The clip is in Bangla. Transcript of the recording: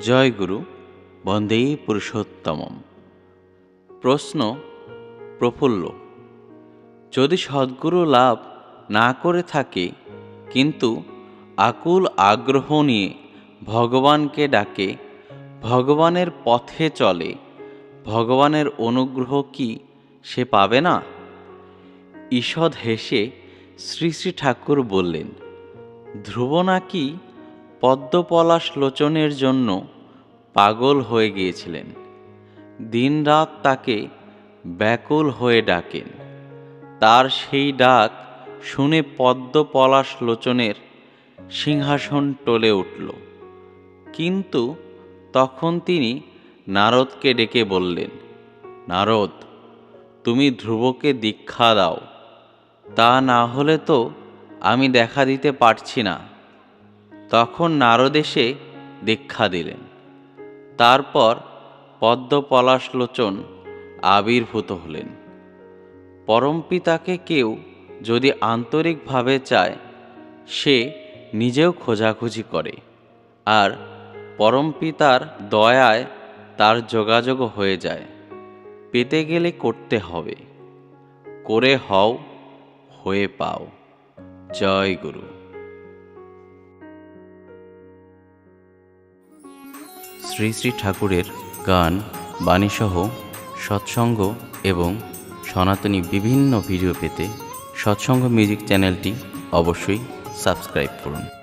জয় গুরু বন্দে পুরুষোত্তমম। প্রশ্ন প্রফুল্ল। যদি সদ্গুরু লাভ না করে থাকে কিন্তু আকুল আগ্রহ নিয়ে ভগবানকে ডাকে, ভগবানের পথে চলে, ভগবানের অনুগ্রহ কি সে পাবে না? ঈষৎ হেসে শ্রী শ্রী ঠাকুর বললেন, ধ্রুব নাকি পদ্মপলাশ লোচনের জন্য পাগল হয়ে গিয়েছিলেন। দিনরাত তাকে ব্যাকুল হয়ে ডাকেন। তার সেই ডাক শুনে পদ্মপলাশ লোচনের সিংহাসন টলে উঠল। কিন্তু তখন তিনি নারদকে ডেকে বললেন, নারদ, তুমি ধ্রুবকে দীক্ষা দাও, তা না হলে তো আমি দেখা দিতে পারছি না। তখন নারদ এসে দীক্ষা দিলেন। তারপর পদ্মপলাশলোচন আবির্ভূত হলেন। পরমপিতাকে কেউ যদি আন্তরিকভাবে চায়, সে নিজেও খোঁজাখুঁজি করে, আর পরমপিতার দয়ায় তার যোগাযোগ হয়ে যায়। পেতে গেলে করতে হবে, করে হও, হয়ে পাও। জয় গুরু। শ্রী শ্রী ঠাকুরের গান, বাণীসহ সৎসঙ্গ এবং সনাতনী বিভিন্ন ভিডিও পেতে সৎসঙ্গ মিউজিক চ্যানেলটি অবশ্যই সাবস্ক্রাইব করুন।